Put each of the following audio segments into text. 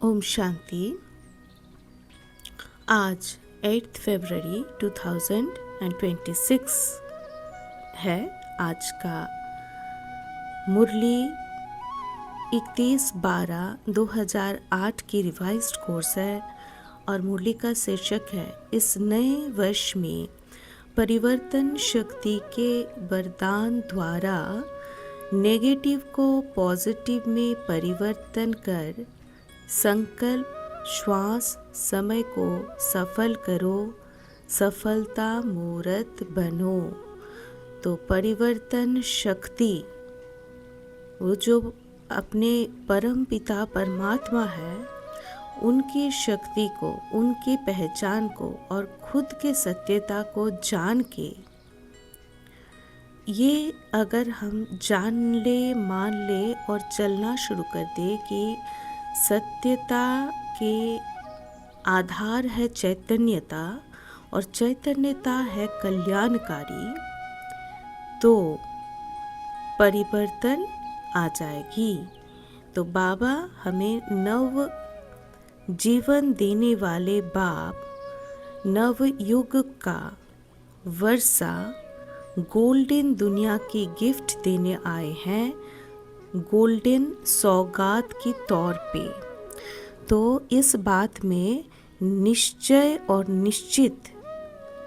ओम शांति। आज 8 फरवरी 2026 है। आज का मुरली 31/12/2008 की रिवाइज्ड कोर्स है और मुरली का शीर्षक है इस नए वर्ष में परिवर्तन शक्ति के वरदान द्वारा नेगेटिव को पॉजिटिव में परिवर्तन कर संकल्प श्वास समय को सफल करो, सफलता मूर्त बनो। तो परिवर्तन शक्ति वो जो अपने परम पिता परमात्मा है, उनकी शक्ति को, उनकी पहचान को और खुद के सत्यता को जान के, ये अगर हम जान ले, मान ले और चलना शुरू कर दे कि सत्यता के आधार है चैतन्यता और चैतन्यता है कल्याणकारी, तो परिवर्तन आ जाएगी। तो बाबा हमें नव जीवन देने वाले बाप नव युग का वर्षा गोल्डन दुनिया की गिफ्ट देने आए हैं, गोल्डन सौगात की तौर पे। तो इस बात में निश्चय और निश्चित,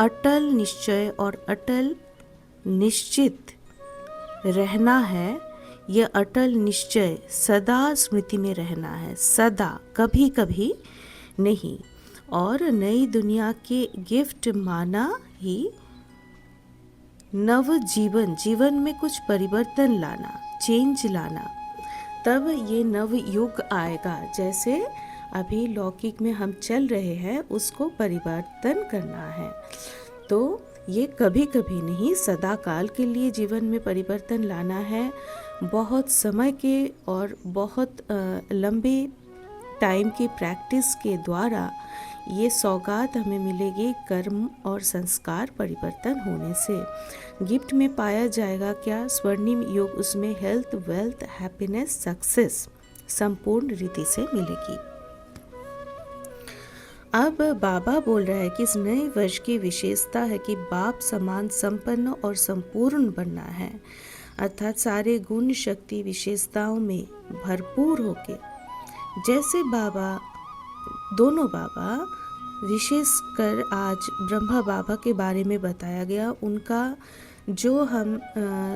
अटल निश्चय और अटल निश्चित रहना है। यह अटल निश्चय सदा स्मृति में रहना है, सदा, कभी कभी नहीं। और नई दुनिया के गिफ्ट माना ही नव जीवन में कुछ परिवर्तन लाना, चेंज लाना, तब ये नव युग आएगा। जैसे अभी लौकिक में हम चल रहे हैं, उसको परिवर्तन करना है। तो ये कभी कभी नहीं, सदा काल के लिए जीवन में परिवर्तन लाना है। बहुत समय के और बहुत लंबे टाइम की प्रैक्टिस के द्वारा ये सौगात हमें मिलेगी, कर्म और संस्कार परिवर्तन होने से। गिफ्ट में पाया जाएगा क्या? स्वर्णिम युग, उसमें हेल्थ, वेल्थ, हैप्पीनेस, सक्सेस संपूर्ण रीति से मिलेगी। अब बाबा बोल रहा है कि इस नए वर्ष की विशेषता है कि बाप समान संपन्न और संपूर्ण बनना है, अर्थात सारे गुण शक्ति विशेषताओं में भरपूर होके। जैसे बाबा, दोनों बाबा, विशेषकर आज ब्रह्मा बाबा के बारे में बताया गया, उनका जो हम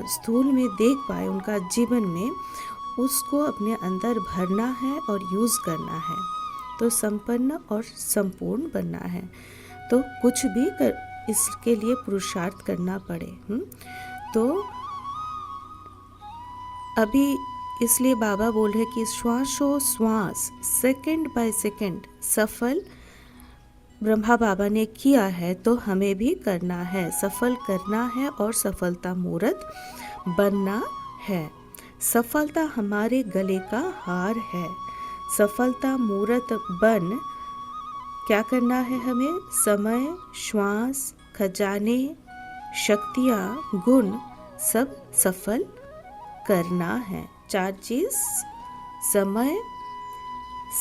स्थूल में देख पाए उनका जीवन में, उसको अपने अंदर भरना है और यूज़ करना है। तो संपन्न और संपूर्ण बनना है, तो कुछ भी इसके लिए पुरुषार्थ करना पड़े। तो अभी इसलिए बाबा बोल रहे कि श्वासोश्वास, सेकंड बाय सेकंड सफल ब्रह्मा बाबा ने किया है, तो हमें भी करना है, सफल करना है और सफलता मूर्त बनना है। सफलता हमारे गले का हार है। सफलता मूर्त बन क्या करना है हमें? समय, श्वास, खजाने, शक्तियाँ, गुण सब सफल करना है। 4 चीज: समय,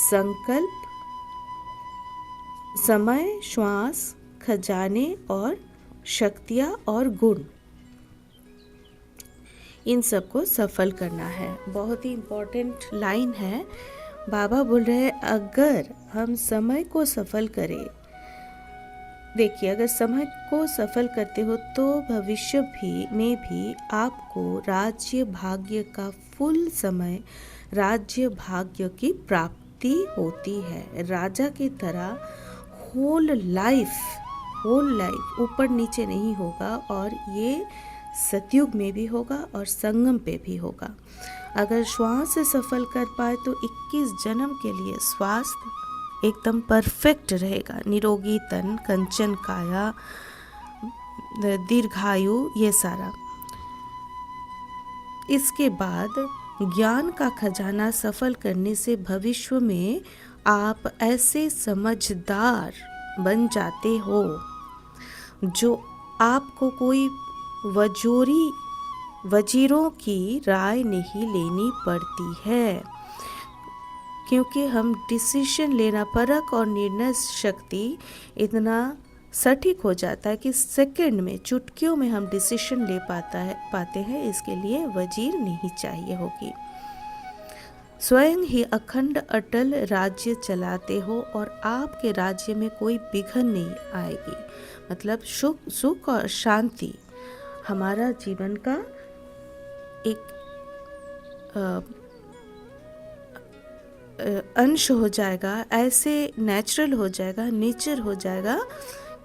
संकल्प, समय, श्वास, खजाने और शक्तियाँ और गुण, इन सबको सफल करना है। बहुत ही इम्पोर्टेंट लाइन है। बाबा बोल रहे हैं अगर हम समय को सफल करें, देखिए अगर समय को सफल करते हो तो भविष्य में भी आपको राज्य भाग्य का फुल समय, राज्य भाग्य की प्राप्ति होती है। राजा की तरह होल लाइफ ऊपर नीचे नहीं होगा, और ये सतयुग में भी होगा और संगम पे भी होगा। अगर श्वास से सफल कर पाए तो 21 जन्म के लिए स्वास्थ्य एकदम परफेक्ट रहेगा, निरोगी तन, कंचन काया, दीर्घायु, ये सारा। इसके बाद ज्ञान का खजाना सफल करने से भविष्य में आप ऐसे समझदार बन जाते हो जो आपको कोई वजीरों की राय नहीं लेनी पड़ती है, क्योंकि हम डिसीजन लेना, परख और निर्णय शक्ति इतना सटीक हो जाता है कि सेकंड में, चुटकियों में हम डिसीजन ले पाते हैं। इसके लिए वजीर नहीं चाहिए होगी। स्वयं ही अखंड अटल राज्य चलाते हो और आपके राज्य में कोई विघ्न नहीं आएगी। मतलब सुख और शांति हमारा जीवन का एक अंश हो जाएगा, ऐसे नेचुरल हो जाएगा, नेचर हो जाएगा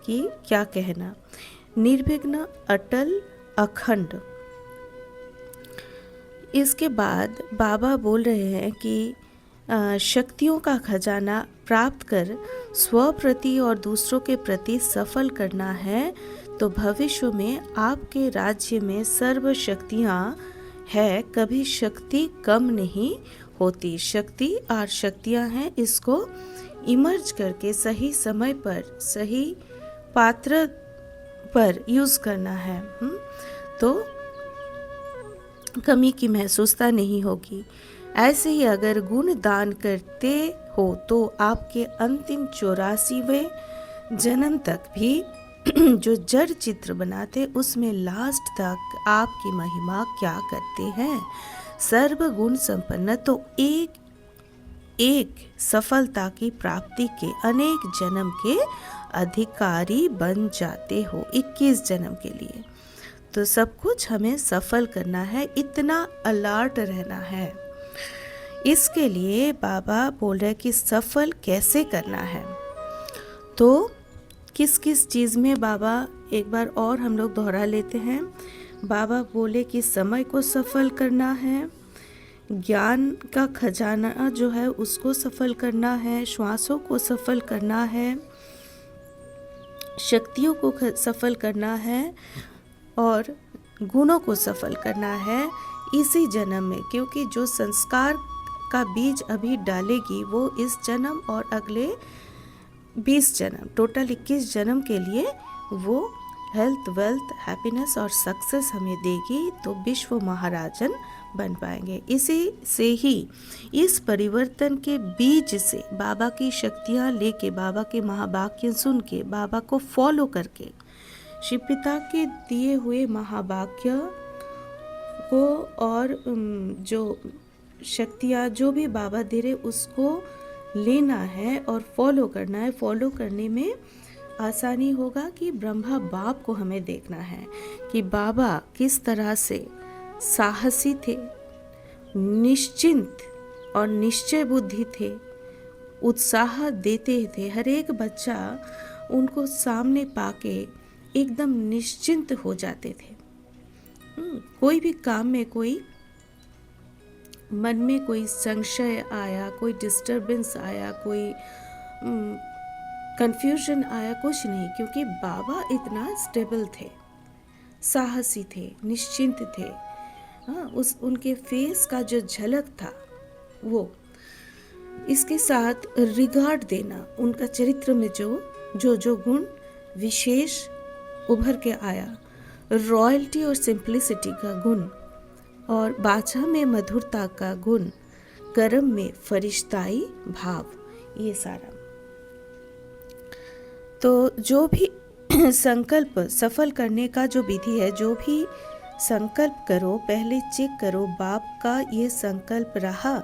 कि क्या कहना। निर्विघ्न, अटल, अखंड। इसके बाद बाबा बोल रहे हैं कि शक्तियों का खजाना प्राप्त कर स्व प्रति और दूसरों के प्रति सफल करना है, तो भविष्य में आपके राज्य में सर्व शक्तियाँ है, कभी शक्ति कम नहीं होती। शक्ति और शक्तियाँ हैं, इसको इमर्ज करके सही समय पर, सही पात्र पर यूज़ करना है। तो कमी की महसूसता नहीं होगी। ऐसे ही अगर गुण दान करते हो तो आपके अंतिम 84वें जन्म तक भी जो जड़ चित्र बनाते उसमें लास्ट तक आपकी महिमा क्या करते हैं। सर्व गुण संपन्न तो एक सफलता की प्राप्ति के अनेक जन्म के अधिकारी बन जाते हो, 21 जन्म के लिए। तो सब कुछ हमें सफल करना है, इतना अलर्ट रहना है। इसके लिए बाबा बोल रहे हैं कि सफल कैसे करना है। तो किस किस चीज़ में बाबा, एक बार और हम लोग दोहरा लेते हैं। बाबा बोले कि समय को सफल करना है, ज्ञान का खजाना जो है उसको सफल करना है, श्वासों को सफल करना है, शक्तियों को सफल करना है और गुणों को सफल करना है इसी जन्म में। क्योंकि जो संस्कार का बीज अभी डालेगी वो इस जन्म और अगले 20 जन्म, टोटल 21 जन्म के लिए वो हेल्थ, वेल्थ, हैप्पीनेस और सक्सेस हमें देगी, तो विश्व महाराजन बन पाएंगे। इसी से ही, इस परिवर्तन के बीज से बाबा की शक्तियाँ लेके, बाबा के महावाक्य सुन के, बाबा को फॉलो करके, शिव पिता के दिए हुए महावाक्य को और जो शक्तियाँ जो भी बाबा दे रहे उसको लेना है और फॉलो करना है। फॉलो करने में आसानी होगा कि ब्रह्मा बाप को हमें देखना है कि बाबा किस तरह से साहसी थे, निश्चिंत और निश्चय बुद्धि थे, उत्साह देते थे। हर एक बच्चा उनको सामने पाके एकदम निश्चिंत हो जाते थे। कोई भी काम में, कोई मन में कोई संशय आया, कोई डिस्टरबेंस आया, कोई कंफ्यूजन आया, कुछ नहीं, क्योंकि बाबा इतना स्टेबल थे, साहसी थे, निश्चिंत थे। उनके फेस का जो झलक था वो, इसके साथ रिगार्ड देना, उनका चरित्र में जो गुण विशेष उभर के आया, रॉयल्टी और सिंप्लिसिटी का गुण, और बाचा में मधुरता का गुण, कर्म में फरिश्ताई भाव, ये सारा। तो जो भी संकल्प सफल करने का जो विधि है, जो भी संकल्प करो पहले चेक करो बाप का ये संकल्प रहा,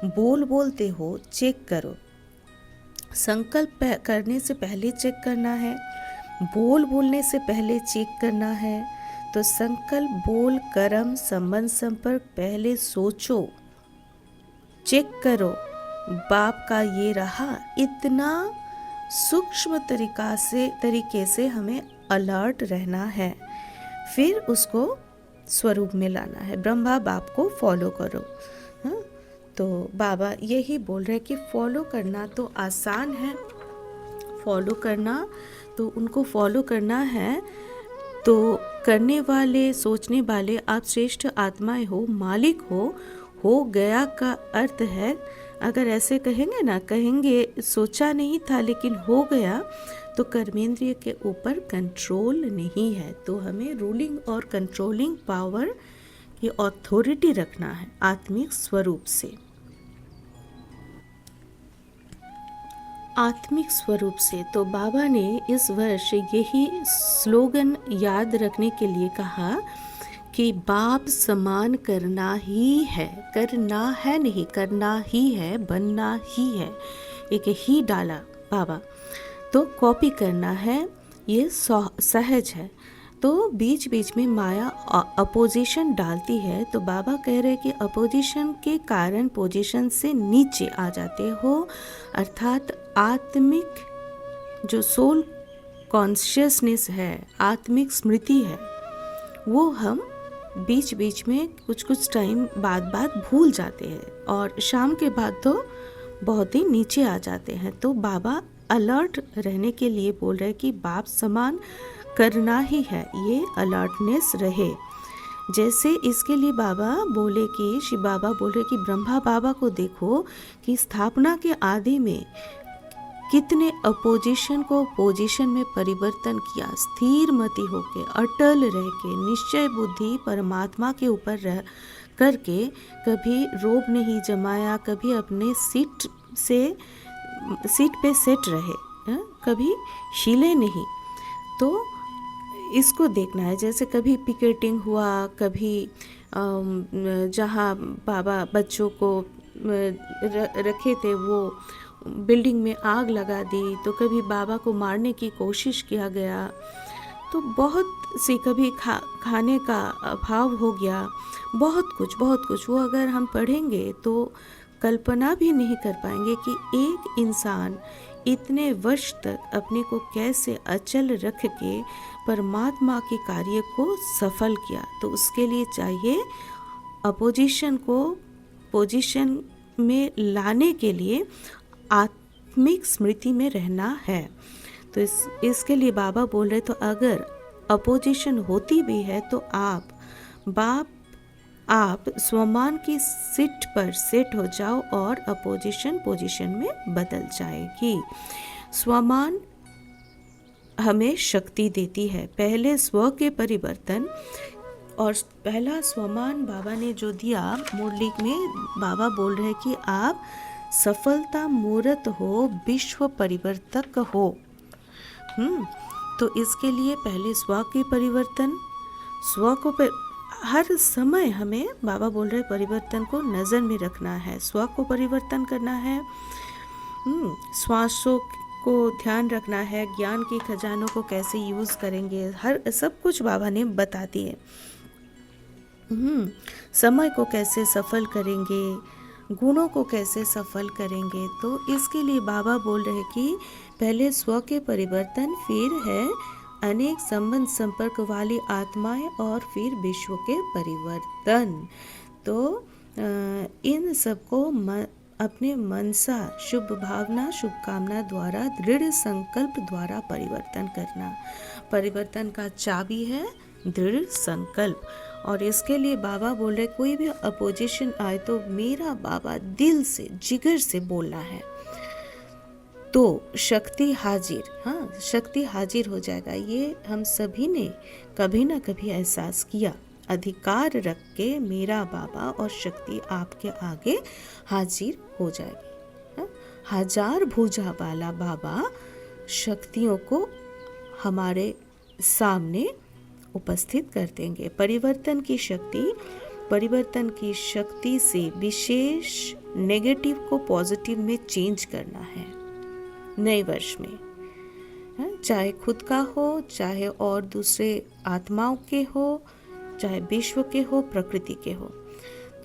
बोलते हो चेक करो। संकल्प करने से पहले चेक करना है, बोलने से पहले चेक करना है। तो संकल्प, बोल, कर्म, संबंध, संपर्क पहले सोचो, चेक करो बाप का ये रहा। इतना सूक्ष्म तरीके से हमें अलर्ट रहना है, फिर उसको स्वरूप में लाना है। ब्रह्मा बाप को फॉलो करो। तो बाबा यही बोल रहे हैं कि फॉलो करना तो आसान है, फॉलो करना तो उनको फॉलो करना है। तो करने वाले, सोचने वाले आप श्रेष्ठ आत्माएं हो, मालिक हो गया का अर्थ है, अगर ऐसे कहेंगे ना, कहेंगे सोचा नहीं था लेकिन हो गया, तो कर्मेंद्रिय के ऊपर कंट्रोल नहीं है। तो हमें रूलिंग और कंट्रोलिंग पावर की अथॉरिटी रखना है आत्मिक स्वरूप से। आत्मिक स्वरूप से। तो बाबा ने इस वर्ष यही स्लोगन याद रखने के लिए कहा कि बाप समान करना ही है, करना है नहीं, करना ही है, बनना ही है, एक ही डाला बाबा। तो कॉपी करना है, ये सहज है। तो बीच बीच में माया अपोजिशन डालती है, तो बाबा कह रहे कि अपोजिशन के कारण पोजीशन से नीचे आ जाते हो, अर्थात आत्मिक जो सोल कॉन्शियसनेस है, आत्मिक स्मृति है, वो हम बीच बीच में कुछ कुछ टाइम बाद भूल जाते हैं और शाम के बाद तो बहुत ही नीचे आ जाते हैं। तो बाबा अलर्ट रहने के लिए बोल रहे कि बाप समान करना ही है, ये अलर्टनेस रहे। जैसे इसके लिए बाबा बोले कि शिव बाबा बोल रहे कि ब्रह्मा बाबा को देखो कि स्थापना के आदि में कितने अपोजिशन को पोजीशन में परिवर्तन किया, स्थिर मति होके, अटल रह के, निश्चय बुद्धि परमात्मा के ऊपर रह करके कभी रोब नहीं जमाया, कभी अपने सीट पे सेट रहे, कभी हिले नहीं। तो इसको देखना है। जैसे कभी पिकेटिंग हुआ, कभी जहाँ बाबा बच्चों को रखे थे वो बिल्डिंग में आग लगा दी, तो कभी बाबा को मारने की कोशिश किया गया, तो बहुत सी कभी खाने का अभाव हो गया, बहुत कुछ वो अगर हम पढ़ेंगे तो कल्पना भी नहीं कर पाएंगे कि एक इंसान इतने वर्ष तक अपने को कैसे अचल रख के परमात्मा के कार्य को सफल किया। तो उसके लिए चाहिए अपोजिशन को पोजीशन में लाने के लिए आत्मिक स्मृति में रहना है। तो इसके लिए बाबा बोल रहे, तो अगर अपोजिशन होती भी है तो आप स्वमान की सीट पर सेट हो जाओ और अपोजिशन पोजीशन में बदल जाएगी। स्वमान हमें शक्ति देती है, पहले स्व के परिवर्तन, और पहला स्वमान बाबा ने जो दिया मुरली में, बाबा बोल रहे कि आप सफलता मूर्त हो, विश्व परिवर्तक हो। तो इसके लिए पहले स्व के परिवर्तन, स्व को हर समय हमें बाबा बोल रहे परिवर्तन को नज़र में रखना है, स्व को परिवर्तन करना है, श्वासों को ध्यान रखना है, ज्ञान के खजानों को कैसे यूज़ करेंगे, हर सब कुछ बाबा ने बता दिए। समय को कैसे सफल करेंगे, गुणों को कैसे सफल करेंगे। तो इसके लिए बाबा बोल रहे कि पहले स्व के परिवर्तन, फिर है अनेक संबंध संपर्क वाली आत्माएं, और फिर विश्व के परिवर्तन। तो इन सबको अपने मनसा, शुभ भावना, शुभकामना द्वारा, दृढ़ संकल्प द्वारा परिवर्तन करना। परिवर्तन का चाबी है दृढ़ संकल्प। और इसके लिए बाबा बोल रहे कोई भी अपोजिशन आए तो मेरा बाबा दिल से, जिगर से बोलना है, तो शक्ति हाजिर, शक्ति हाजिर हो जाएगा। ये हम सभी ने कभी ना कभी एहसास किया। अधिकार रख के मेरा बाबा और शक्ति आपके आगे हाजिर हो जाएगी। हजार भुजा वाला बाबा शक्तियों को हमारे सामने उपस्थित कर देंगे। परिवर्तन की शक्ति से विशेष नेगेटिव को पॉजिटिव में चेंज करना है नए वर्ष में, चाहे खुद का हो, चाहे और दूसरे आत्माओं के हो, चाहे विश्व के हो, प्रकृति के हो।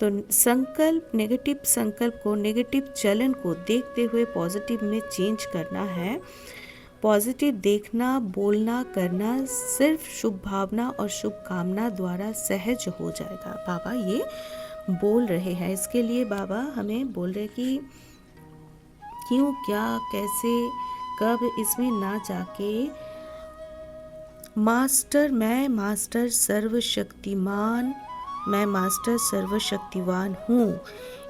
तो संकल्प, नेगेटिव संकल्प को, नेगेटिव चलन को देखते हुए पॉजिटिव में चेंज करना है। पॉजिटिव देखना, बोलना, करना सिर्फ शुभ भावना और शुभ कामना द्वारा सहज हो जाएगा। बाबा ये बोल रहे हैं। इसके लिए बाबा हमें बोल रहे कि क्यों, क्या, कैसे, कब, इसमें ना जाके मैं मास्टर सर्वशक्तिमान, मैं मास्टर सर्वशक्तिवान हूँ,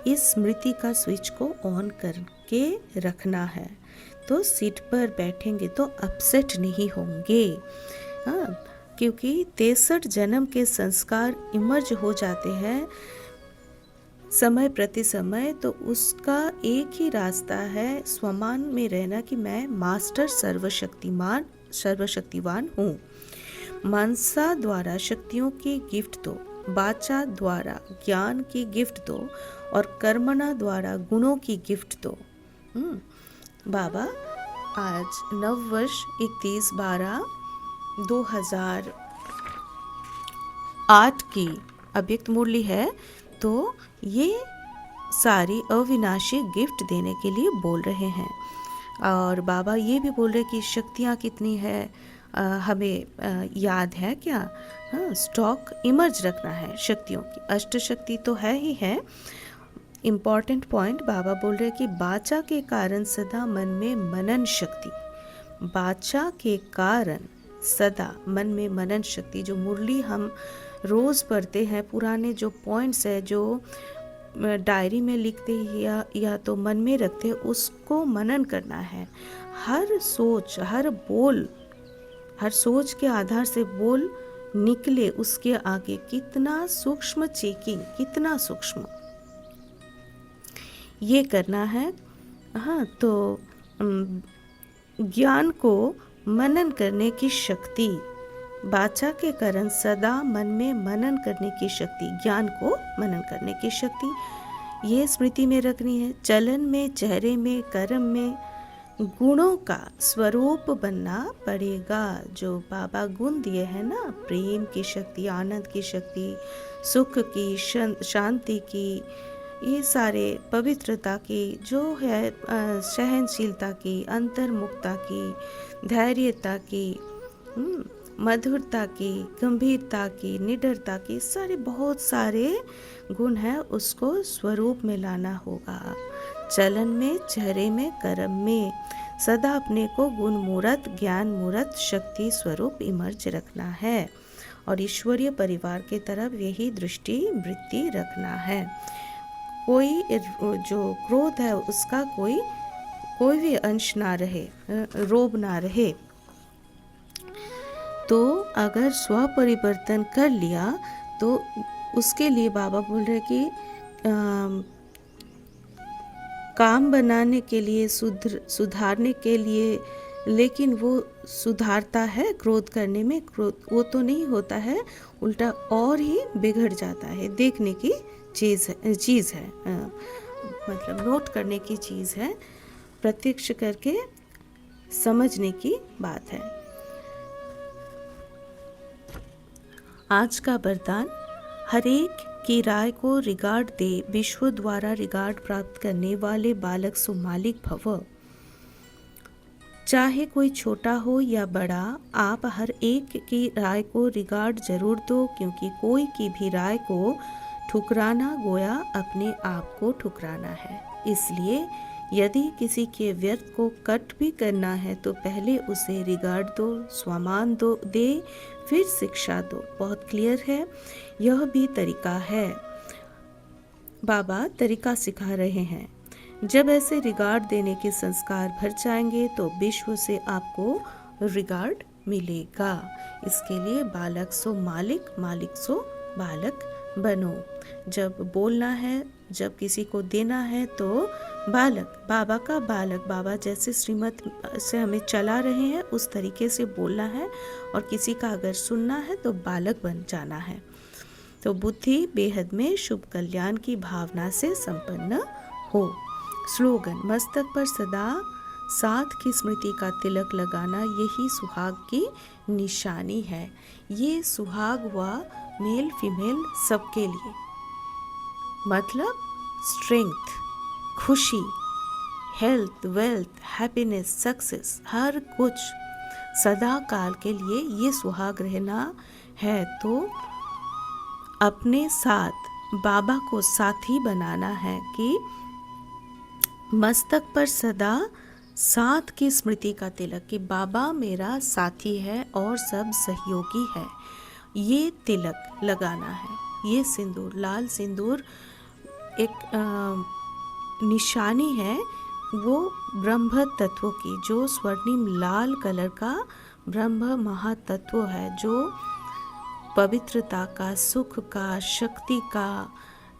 इस स्मृति का स्विच को ऑन करके रखना है। तो सीट पर बैठेंगे तो अपसेट नहीं होंगे, क्योंकि 63 जन्म के संस्कार इमर्ज हो जाते हैं समय प्रति समय, तो उसका एक ही रास्ता है स्वमान में रहना कि मैं मास्टर सर्वशक्तिवान हूँ। मनसा द्वारा शक्तियों की गिफ्ट दो, वाचा द्वारा ज्ञान की गिफ्ट दो और कर्मणा द्वारा गुणों की गिफ्ट दो। बाबा आज नव वर्ष 31/12/2008 की अव्यक्त मुरली है, तो ये सारी अविनाशी गिफ्ट देने के लिए बोल रहे हैं। और बाबा ये भी बोल रहे कि शक्तियाँ कितनी है, हमें याद है क्या? हाँ, स्टॉक इमर्ज रखना है शक्तियों की। अष्ट शक्ति तो है ही है। इम्पॉर्टेंट पॉइंट बाबा बोल रहे कि बाचा के कारण सदा मन में मनन शक्ति, बाचा के कारण सदा मन में मनन शक्ति। जो मुरली हम रोज़ पढ़ते हैं, पुराने जो पॉइंट्स है जो डायरी में लिखते या तो मन में रखते, उसको मनन करना है। हर सोच, हर सोच के आधार से बोल निकले, उसके आगे कितना सूक्ष्म चेकिंग, कितना सूक्ष्म ये करना है। हाँ, तो ज्ञान को मनन करने की शक्ति, बाचा के कारण सदा मन में मनन करने की शक्ति, ज्ञान को मनन करने की शक्ति, ये स्मृति में रखनी है। चलन में, चेहरे में, कर्म में गुणों का स्वरूप बनना पड़ेगा। जो बाबा गुण दिए हैं ना, प्रेम की शक्ति, आनंद की शक्ति, सुख की, शांति की, ये सारे पवित्रता की, जो है सहनशीलता की, अंतर्मुखता की, धैर्यता की, मधुरता की, गंभीरता की, निडरता की, सारे बहुत सारे गुण हैं, उसको स्वरूप में लाना होगा। चलन में, चेहरे में, कर्म में सदा अपने को गुण मूर्त, ज्ञान मूर्त, शक्ति स्वरूप इमर्ज रखना है और ईश्वरीय परिवार के तरफ यही दृष्टि वृत्ति रखना है। कोई जो क्रोध है उसका कोई भी अंश ना रहे, रोब ना रहे। तो अगर स्व परिवर्तन कर लिया तो उसके लिए बाबा बोल रहे कि काम बनाने के लिए, सुधारने के लिए, लेकिन वो सुधारता है क्रोध करने में, क्रोध वो तो नहीं होता है, उल्टा और ही बिगड़ जाता है। देखने की चीज़ है, मतलब नोट करने की चीज़ है, प्रत्यक्ष करके समझने की बात है। आज का वरदान, हरेक की राय को रिगार्ड दे, विश्व द्वारा रिगार्ड प्राप्त करने वाले बालक सो मालिक भव। चाहे कोई छोटा हो या बड़ा, आप हर एक की राय को रिगार्ड जरूर दो, क्योंकि कोई की भी राय को ठुकराना गोया अपने आप को ठुकराना है। इसलिए यदि किसी के व्यर्थ को कट भी करना है तो पहले उसे रिगार्ड दो, सम्मान दे, फिर शिक्षा दो। बहुत क्लियर है, यह भी तरीका है। बाबा तरीका सिखा रहे हैं। जब ऐसे रिगार्ड देने के संस्कार भर जाएंगे तो विश्व से आपको रिगार्ड मिलेगा। इसके लिए बालक सो मालिक, मालिक सो बालक बनो। जब बोलना है, जब किसी को देना है तो बालक, बाबा का बालक, बाबा जैसे श्रीमत से हमें चला रहे हैं उस तरीके से बोलना है, और किसी का अगर सुनना है तो बालक बन जाना है। तो बुद्धि बेहद में शुभ कल्याण की भावना से संपन्न हो। स्लोगन, मस्तक पर सदा साथ की स्मृति का तिलक लगाना, यही सुहाग की निशानी है। ये सुहाग हुआ मेल फीमेल सबके लिए, मतलब स्ट्रेंथ, खुशी, हेल्थ, वेल्थ, हैप्पीनेस, सक्सेस, हर कुछ सदा काल के लिए ये सुहाग रहना है। तो अपने साथ बाबा को साथी बनाना है कि मस्तक पर सदा साथ की स्मृति का तिलक, कि बाबा मेरा साथी है और सब सहयोगी है, ये तिलक लगाना है। ये सिंदूर, लाल सिंदूर एक निशानी है वो ब्रह्म तत्व की, जो स्वर्णिम लाल कलर का ब्रह्म महातत्व है, जो पवित्रता का, सुख का, शक्ति का,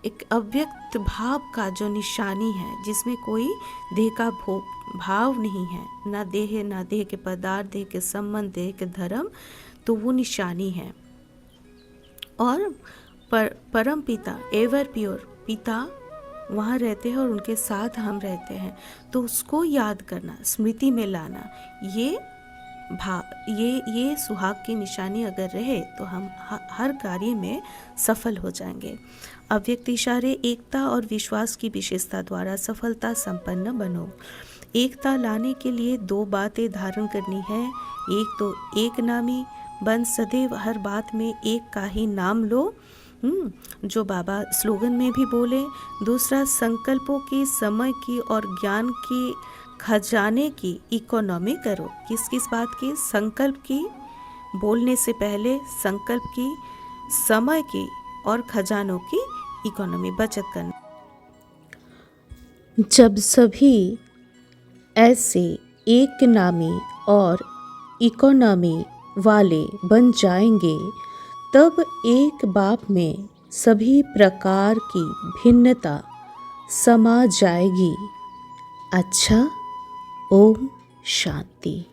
एक अव्यक्त भाव का जो निशानी है, जिसमें कोई देह का भाव नहीं है, ना देह, ना देह के पदार्थ, देह के संबंध, देह के धर्म, तो वो निशानी है। और परम पिता, एवर प्योर पिता वहाँ रहते हैं और उनके साथ हम रहते हैं, तो उसको याद करना, स्मृति में लाना, ये सुहाग की निशानी अगर रहे तो हम हर कार्य में सफल हो जाएंगे। अव्यक्त इशारे एकता और विश्वास की विशेषता द्वारा सफलता संपन्न बनो। एकता लाने के लिए 2 बातें धारण करनी है। एक तो एक नामी बन, सदैव हर बात में एक का ही नाम लो, जो बाबा स्लोगन में भी बोले। दूसरा, संकल्पों की, समय की और ज्ञान की खजाने की इकोनॉमी करो। किस किस बात की? संकल्प की, बोलने से पहले संकल्प की, समय की और खजानों की इकोनॉमी, बचत करना। जब सभी ऐसे एक नामी और इकोनॉमी वाले बन जाएंगे, तब एक बाप में सभी प्रकार की भिन्नता समा जाएगी। अच्छा, ओम शांति।